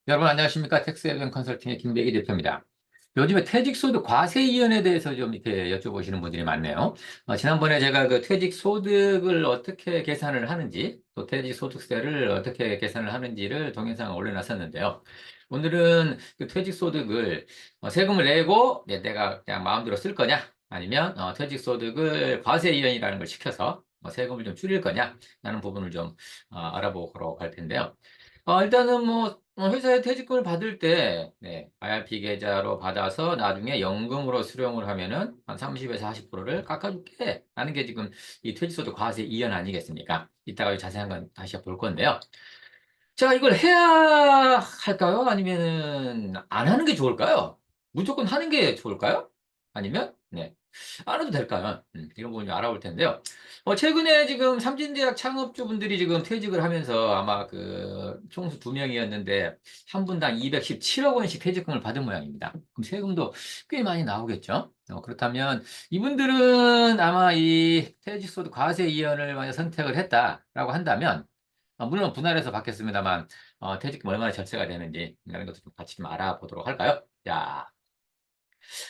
여러분 안녕하십니까? 텍스에덴 컨설팅의 김대기 대표입니다. 요즘에 퇴직소득 과세 이연에 대해서 좀 이렇게 여쭤보시는 분들이 많네요. 지난번에 제가 그 퇴직소득을 어떻게 계산을 하는지, 또 퇴직소득세를 어떻게 계산을 하는지를 동영상을 올려놨었는데요. 오늘은 그 퇴직소득을 세금을 내고 내가 그냥 마음대로 쓸 거냐, 아니면 퇴직소득을 과세 이연이라는 걸 시켜서 세금을 좀 줄일 거냐, 라는 부분을 좀 알아보도록 할 텐데요. 일단은 회사에 퇴직금을 받을 때, IRP 계좌로 받아서 나중에 연금으로 수령을 하면은 한 30에서 40%를 깎아줄게. 라는 게 지금 이 퇴직소득 과세 이연 아니겠습니까? 이따가 자세한 건 다시 볼 건데요. 자, 이걸 해야 할까요? 아니면은 안 하는 게 좋을까요? 무조건 하는 게 좋을까요? 아니면, 안 해도 될까요? 이런 부분 좀 알아볼 텐데요. 최근에 지금 삼진대학 창업주분들이 지금 퇴직을 하면서 아마 그 총수 두 명이었는데 한 분당 217억 원씩 퇴직금을 받은 모양입니다. 그럼 세금도 꽤 많이 나오겠죠? 그렇다면 이분들은 아마 이 퇴직소득 과세 이연을 만약 선택을 했다라고 한다면 물론 분할해서 받겠습니다만 퇴직금 얼마나 절세가 되는지 이런 것도 좀 같이 좀 알아보도록 할까요? 자,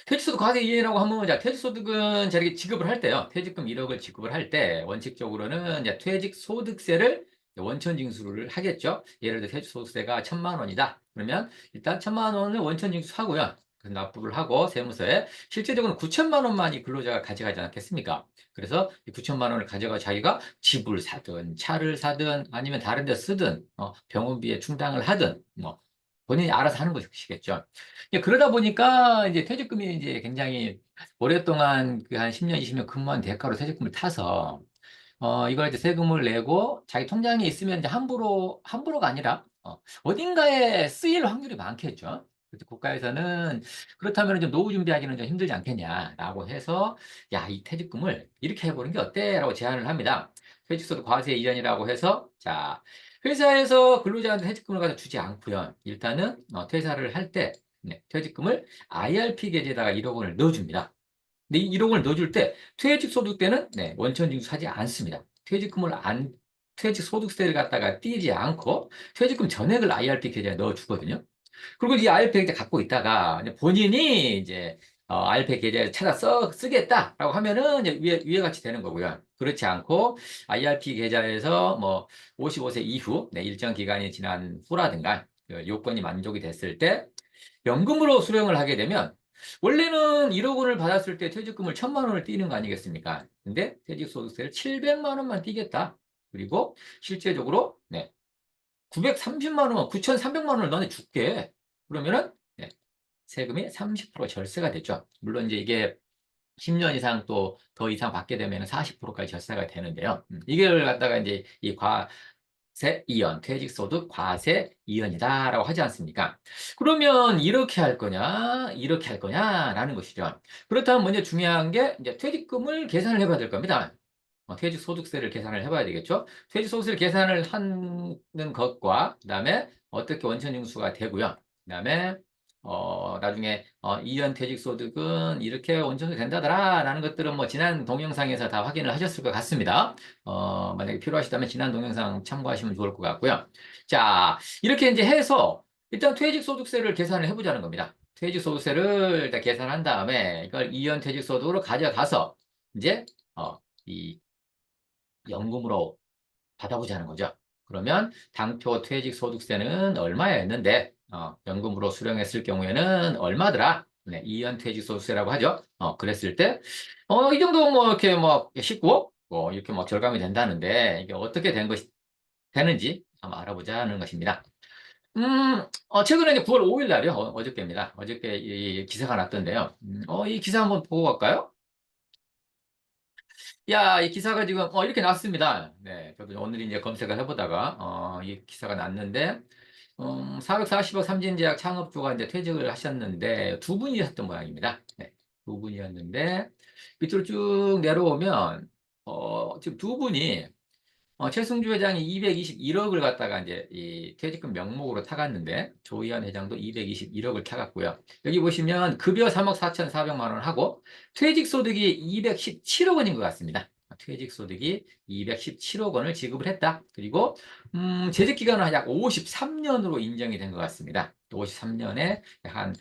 퇴직소득 과세 이해라고 하면, 자, 퇴직소득은 자기 지급을 할 때요. 퇴직금 1억을 지급을 할 때, 원칙적으로는 이제 퇴직소득세를 원천 징수를 하겠죠. 예를 들어 퇴직소득세가 1,000만 원이다. 그러면 일단 1,000만 원을 원천 징수하고요. 그 납부를 하고 세무서에 실제적으로는 9천만 원만 이 근로자가 가져가지 않겠습니까? 그래서 이 9천만 원을 가져가 자기가 집을 사든 차를 사든 아니면 다른 데 쓰든 병원비에 충당을 하든 본인이 알아서 하는 것이겠죠. 그러다 보니까 이제 퇴직금이 이제 굉장히 오랫동안 그 한 10년, 20년 근무한 대가로 퇴직금을 타서 이걸 이제 세금을 내고 자기 통장에 있으면 이제 함부로가 아니라 어딘가에 쓰일 확률이 많겠죠. 그래서 국가에서는 그렇다면 좀 노후 준비하기는 좀 힘들지 않겠냐라고 해서 야, 이 퇴직금을 이렇게 해보는 게 어때?라고 제안을 합니다. 퇴직소득 과세 이전이라고 해서 자, 회사에서 근로자한테 퇴직금을 가서 주지 않고요. 일단은 퇴사를 할 때 퇴직금을 IRP 계좌에다가 1억 원을 넣어줍니다. 근데 이 1억 원을 넣어줄 때 퇴직소득 때는 원천징수하지 않습니다. 퇴직소득세를 갖다가 띄지 않고 퇴직금 전액을 IRP 계좌에 넣어주거든요. 그리고 이 IRP 계좌 갖고 있다가 이제 본인이 이제 IRP 계좌에 찾아 쓰겠다라고 하면은 이제 위에 같이 되는 거고요. 그렇지 않고 IRP 계좌에서 뭐 55세 이후 일정 기간이 지난 후라든가 그 요건이 만족이 됐을 때 연금으로 수령을 하게 되면 원래는 1억 원을 받았을 때 퇴직금을 1,000만 원을 띄는 거 아니겠습니까? 근데 퇴직소득세를 700만 원만 띄겠다. 그리고 실제적으로 930만 원, 9,300만 원을 너네 줄게. 그러면은 세금이 30% 절세가 되죠. 물론 이제 이게 10년 이상 또 더 이상 받게 되면 40%까지 절세가 되는데요. 이걸 갖다가 이제 이 과세 이연, 퇴직소득 과세 이연이다라고 하지 않습니까? 그러면 이렇게 할 거냐, 이렇게 할 거냐라는 것이죠. 그렇다면 먼저 중요한 게 이제 퇴직금을 계산을 해봐야 될 겁니다. 퇴직소득세를 계산을 해봐야 되겠죠. 퇴직소득세를 계산을 하는 것과 그다음에 어떻게 원천징수가 되고요. 그다음에 나중에 이연 퇴직소득은 이렇게 원천징수 된다더라라는 것들은 뭐 지난 동영상에서 다 확인을 하셨을 것 같습니다. 만약에 필요하시다면 지난 동영상 참고하시면 좋을 것 같고요. 자, 이렇게 이제 해서 일단 퇴직소득세를 계산을 해보자는 겁니다. 퇴직소득세를 일단 계산한 다음에 이걸 이연 퇴직소득으로 가져가서 이제 이 연금으로 받아보자는 거죠. 그러면 당초 퇴직소득세는 얼마였는데 연금으로 수령했을 경우에는 얼마더라? 네, 이연 퇴직소득세라고 하죠. 그랬을 때, 이 정도 뭐 이렇게 뭐 쉽고, 이렇게 뭐 절감이 된다는데, 이게 어떻게 되는지 한번 알아보자는 것입니다. 최근에 이제 9월 5일 날이요. 어저께입니다. 어저께 이 기사가 났던데요. 이 기사 한번 보고 갈까요? 야, 이 기사가 지금 이렇게 났습니다. 네, 저도 오늘 이제 검색을 해보다가 이 기사가 났는데 440억 삼진제약 창업주가 이제 퇴직을 하셨는데 두 분이셨던 모양입니다. 네, 두 분이었는데 밑으로 쭉 내려오면 지금 두 분이 최승주 회장이 221억을 갖다가 이제 이 퇴직금 명목으로 타갔는데 조희연 회장도 221억을 타갔고요. 여기 보시면 급여 3억 4,400만 원 하고 퇴직 소득이 217억 원인 것 같습니다. 퇴직소득이 217억 원을 지급을 했다. 그리고 재직기간은 약 53년으로 인정이 된 것 같습니다. 53년에 한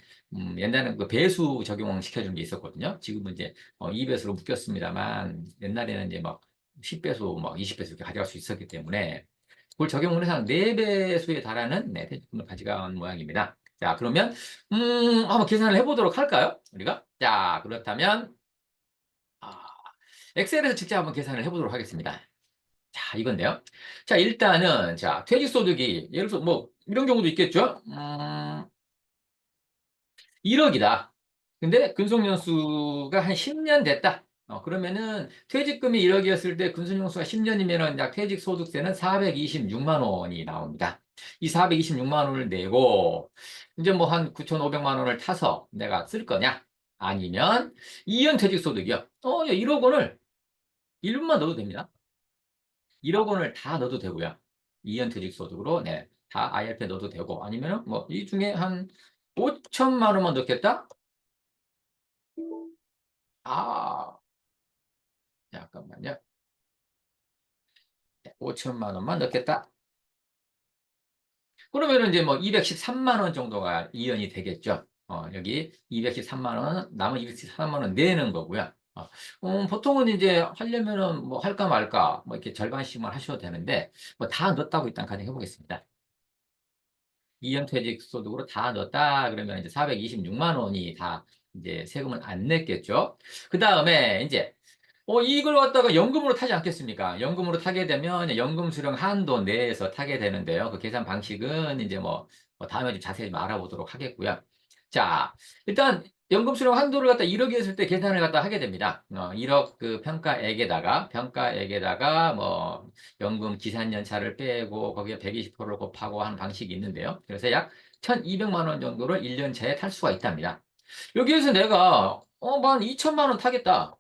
옛날에는 그 배수 적용 시켜준 게 있었거든요. 지금은 이제 2배수로 묶였습니다만 옛날에는 이제 막 10배수, 막 20배수 이렇게 가져갈 수 있었기 때문에 그걸 적용을 해서 한 4배수에 달하는 퇴직금을 가져간 모양입니다. 자, 그러면 한번 계산을 해보도록 할까요? 우리가 자, 그렇다면 아, 엑셀에서 직접 한번 계산을 해보도록 하겠습니다. 자, 이건데요. 자, 일단은, 자, 퇴직소득이, 예를 들어서 뭐, 이런 경우도 있겠죠? 1억이다. 근데 근속연수가 한 10년 됐다. 그러면은 퇴직금이 1억이었을 때 근속연수가 10년이면은 약 퇴직소득세는 426만 원이 나옵니다. 이 426만 원을 내고, 이제 뭐 한 9,500만 원을 타서 내가 쓸 거냐? 아니면 2년 퇴직소득이요. 1억 원을 1분만 넣어도 됩니다. 1억 원을 다 넣어도 되고요. 2연 퇴직소득으로, 네, 다 IRP에 넣어도 되고, 아니면 뭐, 이 중에 한 5천만 원만 넣겠다? 아, 잠깐만요. 5천만 원만 넣겠다. 그러면 이제 뭐 213만 원 정도가 이연이 되겠죠. 여기 213만 원, 남은 213만 원 내는 거고요. 보통은 이제 하려면은 뭐 할까 말까, 뭐 이렇게 절반씩만 하셔도 되는데, 뭐 다 넣었다고 일단 가정해 보겠습니다. 이연퇴직 소득으로 다 넣었다 그러면 이제 426만 원이 다 이제 세금을 안 냈겠죠. 그 다음에 이제 이걸 갖다가 연금으로 타지 않겠습니까? 연금으로 타게 되면 연금 수령 한도 내에서 타게 되는데요. 그 계산 방식은 이제 뭐 다음에 좀 자세히 좀 알아보도록 하겠고요. 자, 일단 연금 수령 한도를 갖다 1억이 했을 때 계산을 갖다 하게 됩니다. 1억 그 평가액에다가 뭐 연금 기산연차를 빼고 거기에 120%를 곱하고 하는 방식이 있는데요. 그래서 약 1,200만 원 정도를 1년 차에 탈 수가 있답니다. 여기에서 내가 만 2천만 원 타겠다.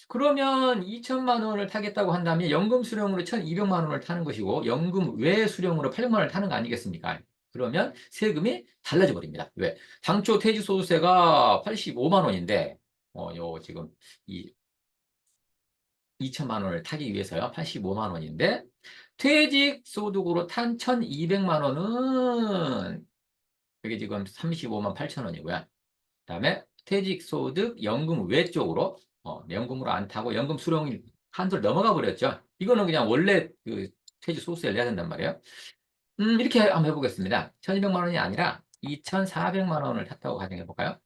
그러면 2천만 원을 타겠다고 한다면 연금 수령으로 1,200만 원을 타는 것이고 연금 외 수령으로 800만 원을 타는 거 아니겠습니까? 그러면 세금이 달라져 버립니다. 왜? 당초 퇴직소득세가 85만 원인데 요 지금 이 2천만 원을 타기 위해서요. 85만 원인데 퇴직소득으로 탄 1,200만 원은 여기 지금 35만 8천 원이고요. 그다음에 퇴직소득 연금 외 쪽으로 연금으로 안 타고 연금 수령 한도를 넘어가 버렸죠. 이거는 그냥 원래 그 퇴직소득세를 내야 된단 말이에요. 이렇게 한번 해보겠습니다. 1,200만 원이 아니라 2,400만 원을 탔다고 가정해 볼까요?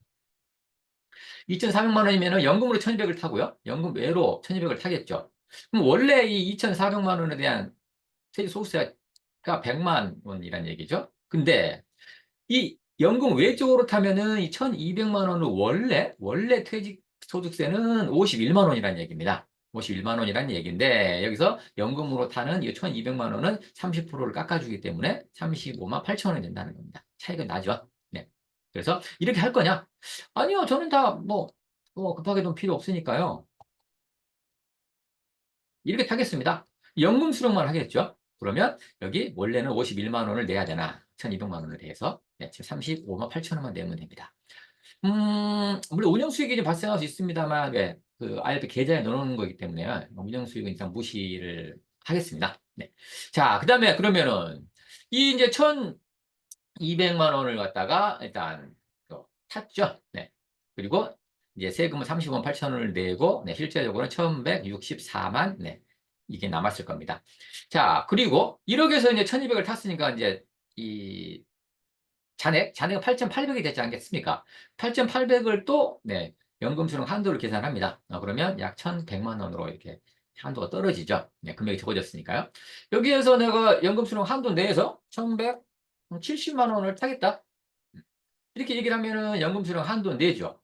2,400만 원이면 연금으로 1,200을 타고요. 연금 외로 1,200을 타겠죠. 그럼 원래 이 2,400만 원에 대한 퇴직소득세가 100만 원이란 얘기죠. 근데 이 연금 외적으로 타면은 이 1,200만 원을 원래 퇴직소득세는 51만 원이라는 얘기입니다. 51만 원이라는 얘기인데 여기서 연금으로 타는 이 1,200만 원은 30%를 깎아주기 때문에 35만 8천 원이 된다는 겁니다. 차이가 나죠? 네. 그래서 이렇게 할 거냐? 아니요, 저는 다 급하게 돈 필요 없으니까요. 이렇게 타겠습니다. 연금 수령만 하겠죠? 그러면 여기 원래는 51만 원을 내야 되나? 1,200만 원을 대해서 지금 35만 8천 원만 내면 됩니다. 물론 운영 수익이 좀 발생할 수 있습니다만, 네, 그 IRP 계좌에 넣어놓는 거기 때문에 운영 수익은 일단 무시를 하겠습니다. 네. 자, 그 다음에 그러면은 이 이제 1,200만 원을 갖다가 일단 탔죠. 네. 그리고 이제 세금은 30원 8천 원을 내고, 네, 실제적으로는 1,164만, 네, 이게 남았을 겁니다. 자, 그리고 1억에서 이제 1,200을 탔으니까 이제 이 잔액은 8,800이 되지 않겠습니까? 8,800을 또, 네, 연금 수령 한도를 계산합니다. 그러면 약 1,100만 원으로 이렇게 한도가 떨어지죠. 네, 금액이 적어졌으니까요. 여기에서 내가 연금 수령 한도 내에서 1,170만 원을 타겠다. 이렇게 얘기를 하면은 연금 수령 한도 내죠.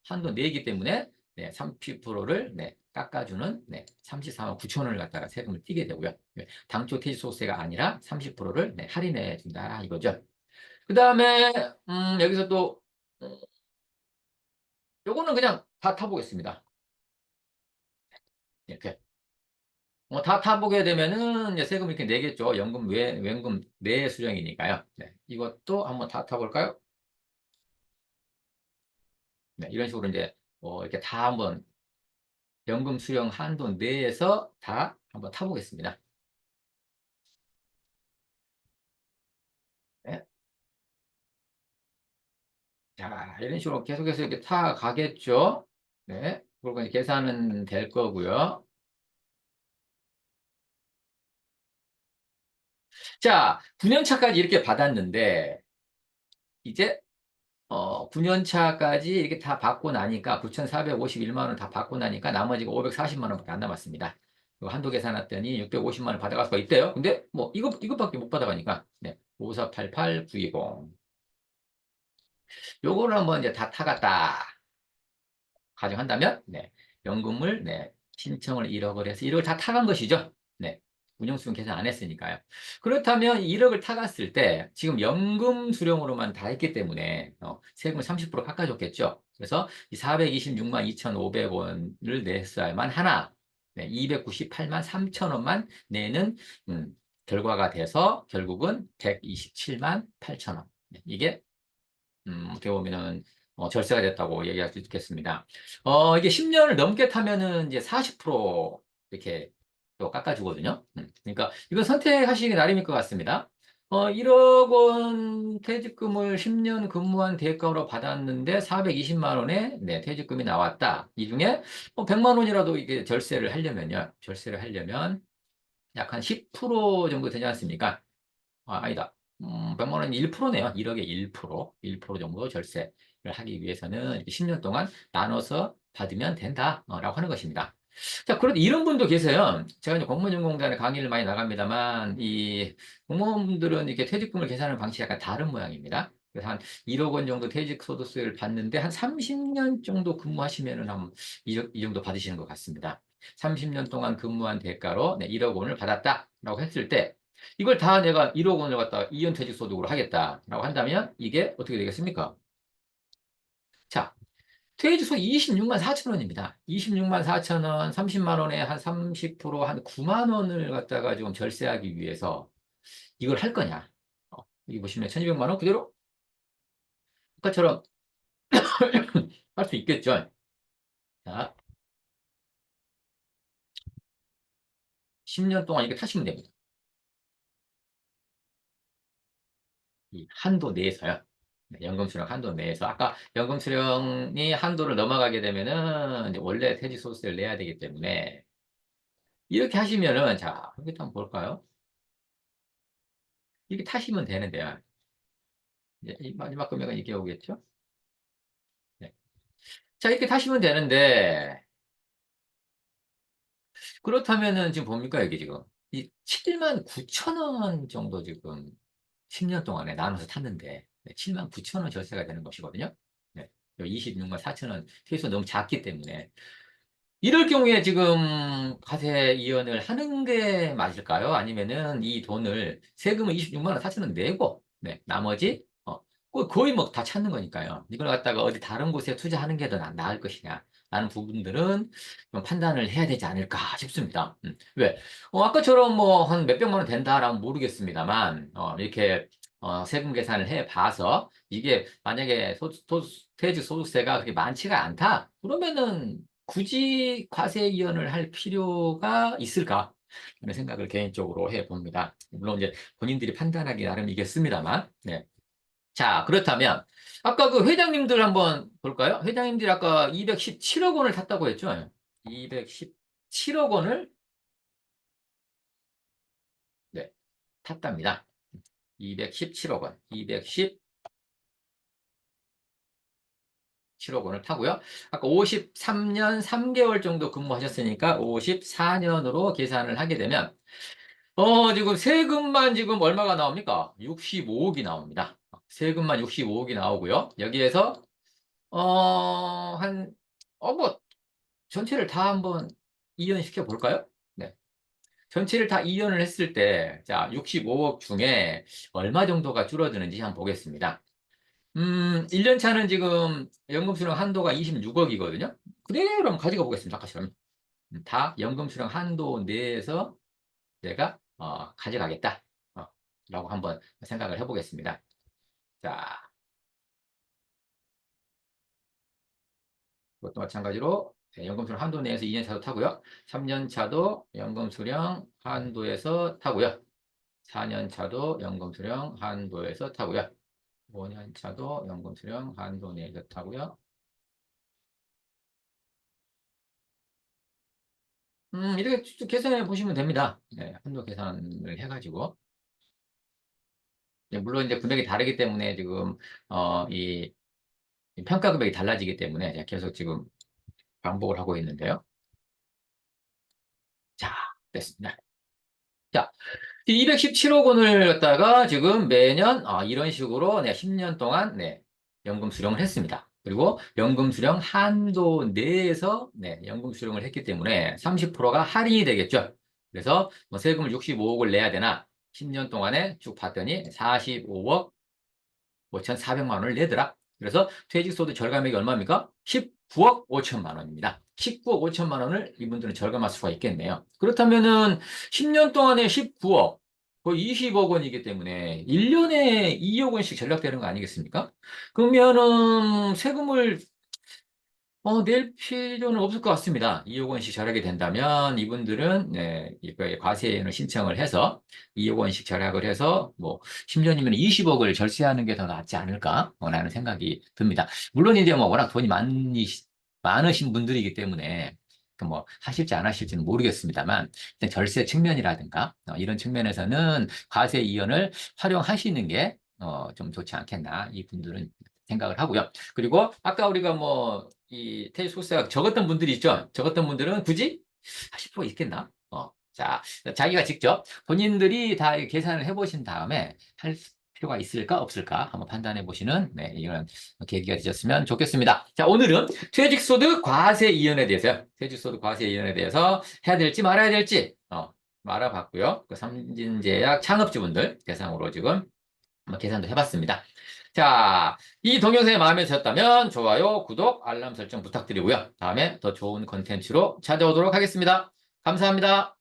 한도 내기 때문에 네, 30%를 네, 깎아주는 네, 34만 9천 원을 갖다가 세금을 띄게 되고요. 네, 당초 퇴직소득세가 아니라 30%를 네, 할인해 준다 이거죠. 그 다음에 여기서 또 요거는 그냥 다 타보겠습니다. 이렇게 다 타보게 되면은 이제 세금 이렇게 내겠죠. 연금 내 수령이니까요. 네, 이것도 한번 다 타볼까요? 네, 이런 식으로 이제 이렇게 다 한번 연금 수령 한도 내에서 다 한번 타보겠습니다. 네. 자, 이런 식으로 계속해서 이렇게 타가겠죠? 네. 그리고 이제 계산은 될 거고요. 자, 9년차까지 이렇게 받았는데, 이제 9년차까지 이렇게 다 받고 나니까 9,451만 원 다 받고 나니까 나머지가 540만 원밖에 안 남았습니다. 그리고 한도 계산했더니 650만 원 받아갈 수가 있대요. 근데 뭐 이것밖에 못 받아가니까 네. 5488920 요거를 한번 이제 다 타갔다 가정한다면 네. 연금을 네. 신청을 1억을 해서 1억을 다 타간 것이죠. 네. 운영수익 계산 안 했으니까요. 그렇다면 1억을 타갔을 때 지금 연금 수령으로만 다 했기 때문에 세금을 30% 깎아줬겠죠. 그래서 이 426만 2,500원을 냈어야만 하나, 네, 298만 3천 원만 내는 결과가 돼서 결국은 127만 8천 원. 네, 이게 어떻게 보면은 절세가 됐다고 얘기할 수 있겠습니다. 이게 10년을 넘게 타면은 이제 40% 이렇게 또 깎아주거든요. 그러니까 이건 선택하시기 나름일 것 같습니다. 1억 원 퇴직금을 10년 근무한 대가로 받았는데 420만 원에 네, 퇴직금이 나왔다. 이 중에 100만 원이라도 이게 절세를 하려면요. 절세를 하려면 약 한 10% 정도 되지 않습니까? 아니다. 100만 원이 1%네요. 1억에 1%, 1% 정도 절세를 하기 위해서는 이렇게 10년 동안 나눠서 받으면 된다라고 하는 것입니다. 자, 그런데 이런 분도 계세요. 제가 이제 공무원연구공단에 강의를 많이 나갑니다만, 이 공무원들은 이렇게 퇴직금을 계산하는 방식이 약간 다른 모양입니다. 그래서 한 1억 원 정도 퇴직소득세를 받는데 한 30년 정도 근무하시면은 이 정도 받으시는 것 같습니다. 30년 동안 근무한 대가로 네, 1억 원을 받았다라고 했을 때, 이걸 다 내가 1억 원을 갖다가 이연퇴직 소득으로 하겠다라고 한다면 이게 어떻게 되겠습니까? 자, 퇴직소 26만 4천 원입니다. 26만 4천 원, 30만 원에 한 30%한 9만 원을 갖다가 좀 절세하기 위해서 이걸 할 거냐? 여기 보시면 1200만 원 그대로 아까처럼 할 수 있겠죠. 자, 10년 동안 이렇게 타시면 됩니다. 이 한도 내에서요. 네, 연금 수령 한도 내에서 아까 연금 수령이 한도를 넘어가게 되면은 이제 원래 퇴직 소득세를 내야 되기 때문에 이렇게 하시면은 자 여기 한번 볼까요? 이렇게 타시면 되는데요. 이제 이 마지막 금액은 이게 오겠죠? 네. 자 이렇게 타시면 되는데 그렇다면은 지금 봅니까 이게 지금 이 7만 9천 원 정도 지금 10년 동안에 나눠서 탔는데 7만 9천 원 절세가 되는 것이거든요. 네. 26만 4천 원 퇴소 너무 작기 때문에 이럴 경우에 지금 과세 이연을 하는 게 맞을까요? 아니면은 이 돈을 세금을 26만 원 4천 원 내고 네, 나머지 거의 뭐 다 찾는 거니까요. 이걸 갖다가 어디 다른 곳에 투자하는 게 더 나을 것이냐 라는 부분들은 좀 판단을 해야 되지 않을까 싶습니다. 왜? 아까처럼 뭐 한 몇백만 원 된다라면 모르겠습니다만 이렇게 세금 계산을 해 봐서 이게 만약에 퇴직 소득세가 그렇게 많지가 않다 그러면은 굳이 과세 이연을 할 필요가 있을까? 하는 생각을 개인적으로 해봅니다. 물론 이제 본인들이 판단하기 나름이겠습니다만, 네. 자, 그렇다면, 아까 그 회장님들 한번 볼까요? 회장님들이 아까 217억 원을 탔다고 했죠? 217억 원을, 네, 탔답니다. 217억 원. 217억 원을 타고요. 아까 53년 3개월 정도 근무하셨으니까 54년으로 계산을 하게 되면 지금 세금만 지금 얼마가 나옵니까? 65억이 나옵니다. 세금만 65억이 나오고요. 여기에서, 뭐, 전체를 다 한번 이연시켜 볼까요? 네. 전체를 다 이연을 했을 때, 자, 65억 중에 얼마 정도가 줄어드는지 한번 보겠습니다. 1년 차는 지금 연금 수령 한도가 26억이거든요. 그대로 한번 가져가 보겠습니다. 아까처럼. 다 연금 수령 한도 내에서 내가 가져가겠다. 라고 한번 생각을 해보겠습니다. 자, 이것도 마찬가지로 네, 연금 수령 한도 내에서 2년 차도 타고요. 3년 차도 연금 수령 한도에서 타고요. 4년 차도 연금 수령 한도에서 타고요. 5년 차도 연금 수령 한도 내에서 타고요. 이렇게 쭉 계산해 보시면 됩니다. 네, 한도 계산을 해가지고. 네, 물론 이제 금액이 다르기 때문에 지금, 이 평가 금액이 달라지기 때문에 제가 계속 지금 반복을 하고 있는데요. 자, 됐습니다. 자, 217억 원을 갖다가 지금 매년 이런 식으로 10년 동안 연금 수령을 했습니다. 그리고 연금 수령 한도 내에서 연금 수령을 했기 때문에 30%가 할인이 되겠죠. 그래서 뭐 세금을 65억을 내야 되나 10년 동안에 쭉 봤더니 45억 5,400만 원을 내더라. 그래서 퇴직소득 절감액이 얼마입니까? 19억 5천만 원입니다. 19억 5천만 원을 이분들은 절감할 수가 있겠네요. 그렇다면은 10년 동안에 19억, 거의 20억 원이기 때문에 1년에 2억 원씩 절약되는 거 아니겠습니까? 그러면은 세금을 낼 필요는 없을 것 같습니다. 2억 원씩 절약이 된다면 이분들은 이거에 과세는 신청을 해서 2억 원씩 절약을 해서 뭐 10년이면 20억을 절세하는 게 더 낫지 않을까 라는 생각이 듭니다. 물론 이제 뭐 워낙 돈이 많으신 분들이기 때문에 그뭐 하실지 안 하실지는 모르겠습니다만 일단 절세 측면이라든가 이런 측면에서는 과세 이연을 활용하시는 게 좀 좋지 않겠나 이분들은 생각을 하고요. 그리고 아까 우리가 뭐 이 테일 소스가 적었던 분들이 있죠. 적었던 분들은 굳이 하실 필요가 있겠나? 자, 자기가 직접 본인들이 다 계산을 해보신 다음에 할 필요가 있을까 없을까 한번 판단해 보시는 이런 계기가 되셨으면 좋겠습니다. 자, 오늘은 퇴직소득 과세 이연에 대해서요. 퇴직소득 과세 이연에 대해서 해야 될지 말아야 될지 알아봤고요. 그 삼진제약 창업주분들 대상으로 지금 한번 계산도 해봤습니다. 자, 이 동영상이 마음에 드셨다면 좋아요, 구독, 알람 설정 부탁드리고요. 다음에 더 좋은 컨텐츠로 찾아오도록 하겠습니다. 감사합니다.